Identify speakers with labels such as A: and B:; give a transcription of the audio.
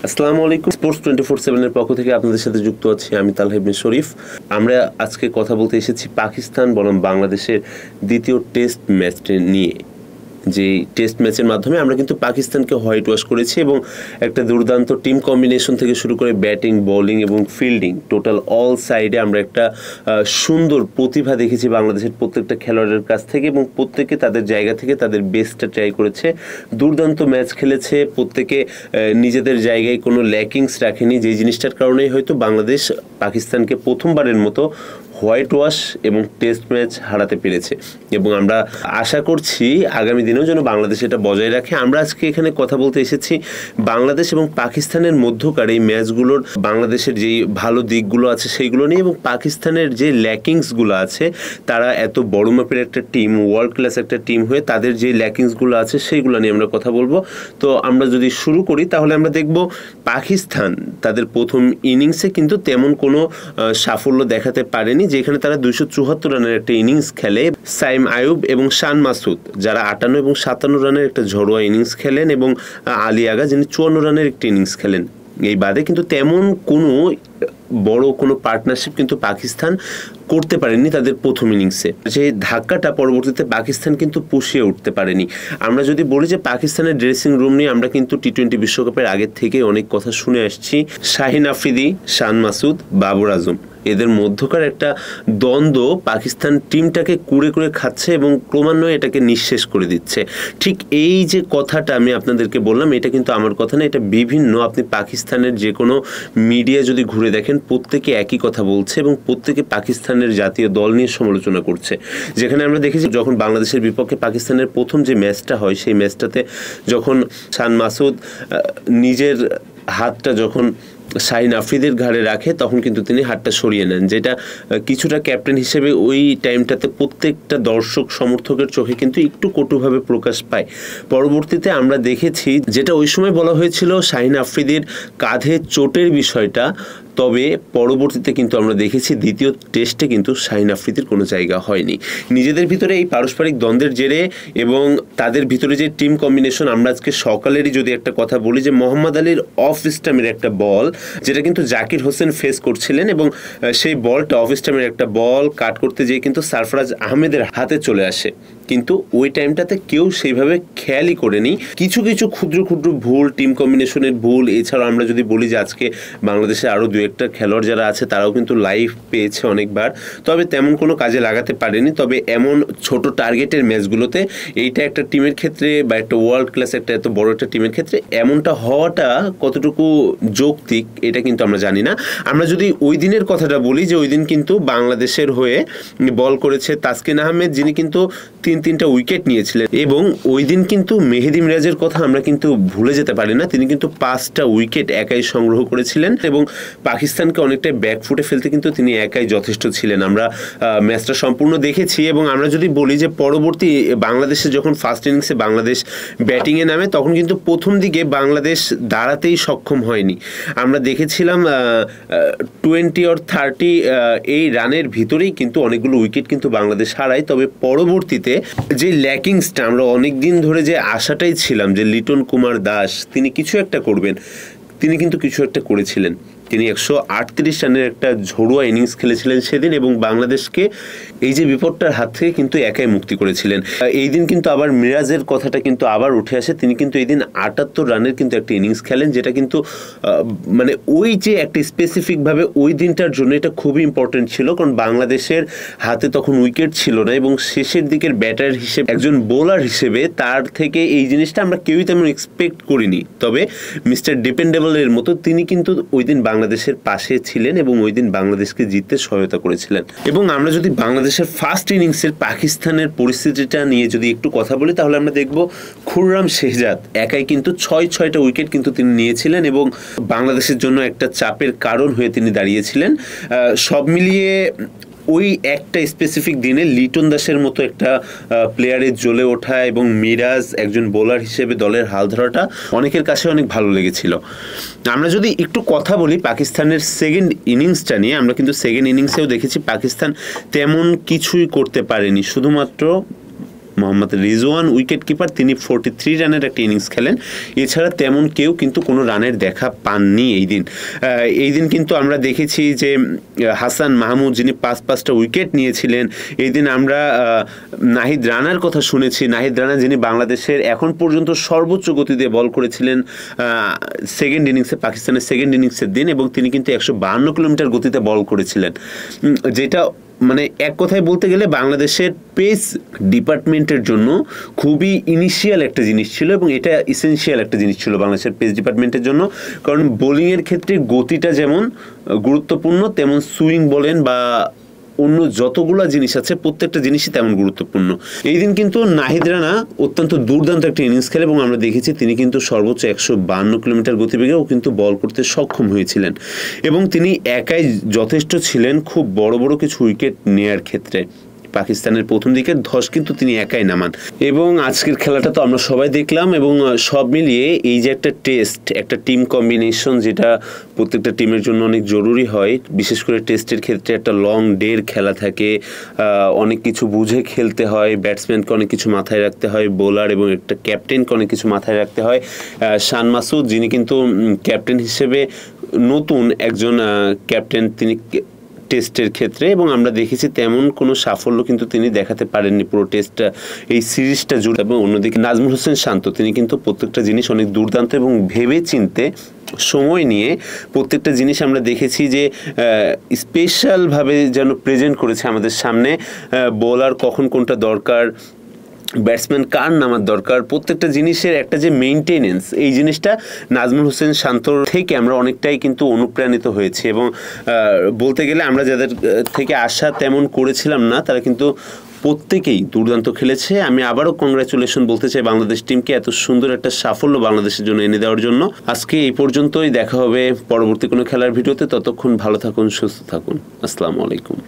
A: আসসালামু আলাইকুম। স্পোর্টস 24/7 এর পক্ষ থেকে আপনাদের সাথে যুক্ত আছি আমি তালহা ইবনে শরীফ। আমরা আজকে কথা বলতে এসেছি পাকিস্তান বনাম বাংলাদেশের দ্বিতীয় টেস্ট ম্যাচটি নিয়ে। যে টেস্ট ম্যাচের মাধ্যমে আমরা কিন্তু পাকিস্তানকে হোয়াইট ওয়াশ করেছি এবং একটা দুর্দান্ত টিম কম্বিনেশন থেকে শুরু করে ব্যাটিং, বোলিং এবং ফিল্ডিং, টোটাল অল সাইডে আমরা একটা সুন্দর প্রতিভা দেখেছি বাংলাদেশের প্রত্যেকটা খেলোয়াড়ের কাছ থেকে, এবং প্রত্যেকে তাদের জায়গা থেকে তাদের বেস্টটা ট্রাই করেছে। দুর্দান্ত ম্যাচ খেলেছে, প্রত্যেকে নিজেদের জায়গায় কোনো ল্যাকিংস রাখেনি, যেই জিনিসটার কারণেই হয়তো বাংলাদেশ পাকিস্তানকে প্রথমবারের মতো হোয়াইট ওয়াশ এবং টেস্ট ম্যাচ হারাতে পেরেছে, এবং আমরা আশা করছি আগামী দিনেও যেন বাংলাদেশ এটা বজায় রাখে। আমরা আজকে এখানে কথা বলতে এসেছি বাংলাদেশ এবং পাকিস্তানের মধ্যকার এই ম্যাচগুলোর বাংলাদেশের যেই ভালো দিকগুলো আছে সেইগুলো নিয়ে, এবং পাকিস্তানের যে ল্যাকিংসগুলো আছে, তারা এত বড় মাপের একটা টিম, ওয়ার্ল্ড ক্লাস একটা টিম হয়ে তাদের যে ল্যাকিংসগুলো আছে সেইগুলো নিয়ে আমরা কথা বলবো। তো আমরা যদি শুরু করি তাহলে আমরা দেখব পাকিস্তান তাদের প্রথম ইনিংসে কিন্তু তেমন কোনো সাফল্য দেখাতে পারেনি, যেখানে তারা 274 রানের একটা ইনিংস খেলে। সাইম আয়ুব এবং শান মাসুদ যারা 58 এবং 57 রানের একটা ঝড়োয়া ইনিংস খেলেন, এবং আলী আগা যিনি 54 রানের একটা ইনিংস খেলেন। এই বাদে কিন্তু তেমন কোনো বড় কোনো পার্টনারশিপ কিন্তু পাকিস্তান করতে পারেনি তাদের প্রথম ইনিংসে। যে ধাক্কাটা পরবর্তীতে পাকিস্তান কিন্তু পুষিয়ে উঠতে পারেনি। আমরা যদি বলি যে পাকিস্তানের ড্রেসিং রুম নিয়ে আমরা কিন্তু টি-20 বিশ্বকাপের আগের থেকে অনেক কথা শুনে আসছি। শাহিন আফ্রিদি, শান মাসুদ, বাবর আজম, এদের মধ্যকার একটা দ্বন্দ্ব পাকিস্তান টিমটাকে কুড়ে কুড়ে খাচ্ছে এবং ক্রমান্বয়ে এটাকে নিঃশেষ করে দিচ্ছে। ঠিক এই যে কথাটা আমি আপনাদেরকে বললাম, এটা কিন্তু আমার কথা না, এটা বিভিন্ন, আপনি পাকিস্তানের যে কোনো মিডিয়া যদি ঘুরে দেখেন প্রত্যেকে একই কথা বলছে এবং প্রত্যেকে পাকিস্তানের জাতীয় দল নিয়ে সমালোচনা করছে। যেখানে আমরা দেখেছি যখন বাংলাদেশের বিপক্ষে পাকিস্তানের প্রথম যে ম্যাচটা হয়, সেই ম্যাচটাতে যখন শান মাসুদ নিজের হাতটা যখন শাহিন আফ্রিদির ঘাড়ে রাখে, তখন কিন্তু তিনি হাতটা সরিয়ে নেন, যেটা কিছুটা ক্যাপ্টেন হিসেবে ওই টাইমটাতে প্রত্যেকটা দর্শক সমর্থকের চোখে কিন্তু একটু কটুভাবে প্রকাশ পায়। পরবর্তীতে আমরা দেখেছি যেটা ওই সময় বলা হয়েছিল শাহিন আফ্রিদির কাঁধে চোটের বিষয়টা, তবে পরবর্তীতে কিন্তু আমরা দেখেছি দ্বিতীয় টেস্টে কিন্তু শাহিন আফ্রিদির কোনো জায়গা হয়নি। নিজেদের ভিতরে এই পারস্পরিক দ্বন্দ্বের জেরে এবং তাদের ভিতরে যে টিম কম্বিনেশন, আমরা আজকে সকালেরই যদি একটা কথা বলি যে মোহাম্মদ আলীর অফ স্টাম্পের একটা বল, যেটা কিন্তু জাকির হোসেন ফেস করছিলেন, এবং সেই বলটা অফ স্টাম্পের একটা বল কাট করতে যেয়ে কিন্তু সারফরাজ আহমেদের হাতে চলে আসে, কিন্তু ওই টাইমটাতে কেউ সেইভাবে খেয়ালই করেনি। কিছু কিছু ক্ষুদ্র ক্ষুদ্র ভুল, টিম কম্বিনেশনের ভুল, এছাড়াও আমরা যদি বলি যে আজকে বাংলাদেশে আরও দু একটা খেলোয়াড় যারা আছে তারাও কিন্তু লাইভ পেয়েছে অনেকবার, তবে তেমন কোনো কাজে লাগাতে পারেনি। তবে এমন ছোট টার্গেটের ম্যাচগুলোতে এইটা একটা টিমের ক্ষেত্রে বা একটা ওয়ার্ল্ড ক্লাস একটা এত বড় একটা টিমের ক্ষেত্রে এমনটা হওয়াটা কতটুকু যৌক্তিক এটা কিন্তু আমরা জানি না। আমরা যদি ওই দিনের কথাটা বলি, যে ওই দিন কিন্তু বাংলাদেশের হয়ে বল করেছে তাসকিন আহমেদ, যিনি কিন্তু তিনটা উইকেট নিয়েছিলেন, এবং ওই দিন কিন্তু মেহেদী মিরাজের কথা আমরা কিন্তু ভুলে যেতে পারি না। তিনি কিন্তু 5টা উইকেট একাই সংগ্রহ করেছিলেন এবং পাকিস্তানকে অনেকটাই ব্যাকফুটে ফেলতে কিন্তু তিনি একাই যথেষ্ট ছিলেন। আমরা ম্যাচটা সম্পূর্ণ দেখেছি, এবং আমরা যদি বলি যে পরবর্তী বাংলাদেশে যখন ফার্স্ট ইনিংসে বাংলাদেশ ব্যাটিংয়ে নামে, তখন কিন্তু প্রথম দিকে বাংলাদেশ দাঁড়াতেই সক্ষম হয়নি। আমরা দেখেছিলাম 20 or 30 এই রানের ভিতরেই কিন্তু অনেকগুলো উইকেট কিন্তু বাংলাদেশ হারায়। তবে পরবর্তীতে যে ল্যাকিংসটা, আমরা অনেক দিন ধরে যে আশাটাই ছিলাম যে লিটন কুমার দাস তিনি কিছু একটা করবেন, তিনি কিন্তু কিছু একটা করেছিলেন। তিনি 138 রানের একটা ঝড়ুয়া ইনিংস খেলেছিলেন সেদিন, এবং বাংলাদেশকে এই যে বিপদটার হাত থেকে কিন্তু একাই মুক্তি করেছিলেন। এই দিন কিন্তু আবার মিরাজের কথাটা কিন্তু আবার উঠে আসে। তিনি কিন্তু এই দিন 78 রানের কিন্তু একটা ইনিংস খেলেন, যেটা কিন্তু মানে ওই যে একটা স্পেসিফিকভাবে ওই দিনটার জন্য এটা খুবই ইম্পর্টেন্ট ছিল, কারণ বাংলাদেশের হাতে তখন উইকেট ছিল না, এবং শেষের দিকের ব্যাটার হিসেবে একজন বোলার হিসেবে তার থেকে এই জিনিসটা আমরা কেউই তেমন এক্সপেক্ট করিনি। তবে মিস্টার ডিপেন্ডেবলের মতো তিনি কিন্তু ওই দিন বাংলাদেশের পাশে ছিলেন এবং ওই দিন বাংলাদেশকে জিততে সহায়তা করেছিলেন। এবং আমরা যদি বাংলাদেশের ফার্স্ট ইনিংসের পাকিস্তানের পরিস্থিতিটা নিয়ে যদি একটু কথা বলি, তাহলে আমরা দেখব খুররাম শেহজাদ একাই কিন্তু 6টা উইকেট কিন্তু তিনি নিয়েছিলেন, এবং বাংলাদেশের জন্য একটা চাপের কারণ হয়ে তিনি দাঁড়িয়েছিলেন। সব মিলিয়ে ওই একটা স্পেসিফিক দিনে লিটন দাসের মতো একটা প্লেয়ারের জ্বলে ওঠা এবং মিরাজ একজন বোলার হিসেবে দলের হাল ধরাটা অনেকের কাছে অনেক ভালো লেগেছিল। আমরা যদি একটু কথা বলি পাকিস্তানের সেকেন্ড ইনিংসটা নিয়ে, আমরা কিন্তু সেকেন্ড ইনিংসেও দেখেছি পাকিস্তান তেমন কিছুই করতে পারেনি, শুধুমাত্র মোহাম্মদ রিজওয়ান উইকেট কিপার, তিনি 43 রানের একটা ইনিংস খেলেন। এছাড়া তেমন কেউ কিন্তু কোনো রানের দেখা পাননি এই দিন কিন্তু আমরা দেখেছি যে হাসান মাহমুদ যিনি 5টা উইকেট নিয়েছিলেন। এই দিন আমরা নাহিদ রানার কথা শুনেছি, নাহিদ রানা যিনি বাংলাদেশের এখন পর্যন্ত সর্বোচ্চ গতি দিয়ে বল করেছিলেন সেকেন্ড ইনিংসে, পাকিস্তানের সেকেন্ড ইনিংসের দিন, এবং তিনি কিন্তু 152 কিলোমিটার গতিতে বল করেছিলেন, যেটা মানে এক কথায় বলতে গেলে বাংলাদেশের পেস ডিপার্টমেন্টের জন্য খুবই ইনিশিয়াল একটা জিনিস ছিল, এবং এটা ইসেনশিয়াল একটা জিনিস ছিল বাংলাদেশের পেস ডিপার্টমেন্টের জন্য। কারণ বোলিংয়ের ক্ষেত্রে গতিটা যেমন গুরুত্বপূর্ণ, তেমন সুইং বলেন বা অন্য যতগুলো জিনিস আছে প্রত্যেকটা জিনিসই তেমন গুরুত্বপূর্ণ। এই দিন কিন্তু নাহিদ রানা অত্যন্ত দুর্দান্ত একটা ইনিংস খেলে, এবং আমরা দেখেছি তিনি কিন্তু সর্বোচ্চ 152 কিলোমিটার গতিবেগেও কিন্তু বল করতে সক্ষম হয়েছিলেন, এবং তিনি একাই যথেষ্ট ছিলেন খুব বড় বড় কিছু উইকেট নেয়ার ক্ষেত্রে। পাকিস্তানের প্রথম দিকের ধস কিন্তু তিনি একাই নামান, এবং আজকের খেলাটা তো আমরা সবাই দেখলাম। এবং সব মিলিয়ে এই যে একটা টেস্ট, একটা টিম কম্বিনেশন, যেটা প্রত্যেকটা টিমের জন্য অনেক জরুরি হয়, বিশেষ করে টেস্টের ক্ষেত্রে একটা লং ডের খেলা থাকে, অনেক কিছু বুঝে খেলতে হয়, ব্যাটসম্যানকে অনেক কিছু মাথায় রাখতে হয়, বোলার এবং একটা ক্যাপ্টেনকে অনেক কিছু মাথায় রাখতে হয়। শান মাসুদ যিনি কিন্তু ক্যাপ্টেন হিসেবে নতুন একজন ক্যাপ্টেন, তিনি টেস্টের ক্ষেত্রে, এবং আমরা দেখেছি তেমন কোনো সাফল্য কিন্তু তিনি দেখাতে পারেননি পুরো টেস্টটা, এই সিরিজটা জুড়ে। এবং অন্যদিকে নাজমুল হোসেন শান্ত, তিনি কিন্তু প্রত্যেকটা জিনিস অনেক দুর্দান্ত এবং ভেবে চিনতে সময় নিয়ে প্রত্যেকটা জিনিস আমরা দেখেছি যে স্পেশালভাবে যেন প্রেজেন্ট করেছে আমাদের সামনে। বোলার কখন কোনটা দরকার, ব্যাটসম্যান কার নামার দরকার, প্রত্যেকটা জিনিসের একটা যে মেইনটেনেন্স, এই জিনিসটা নাজমুল হোসেন শান্তর থেকে আমরা অনেকটাই কিন্তু অনুপ্রাণিত হয়েছি। এবং বলতে গেলে আমরা যাদের থেকে আশা তেমন করেছিলাম না, তারা কিন্তু প্রত্যেকেই দুর্দান্ত খেলেছে। আমি আবারও কংগ্রাচুলেশন বলতে চাই বাংলাদেশ টিমকে এত সুন্দর একটা সাফল্য বাংলাদেশের জন্য এনে দেওয়ার জন্য। আজকে এই পর্যন্তই, দেখা হবে পরবর্তী কোনো খেলার ভিডিওতে। ততক্ষণ ভালো থাকুন, সুস্থ থাকুন। আসসালামু আলাইকুম।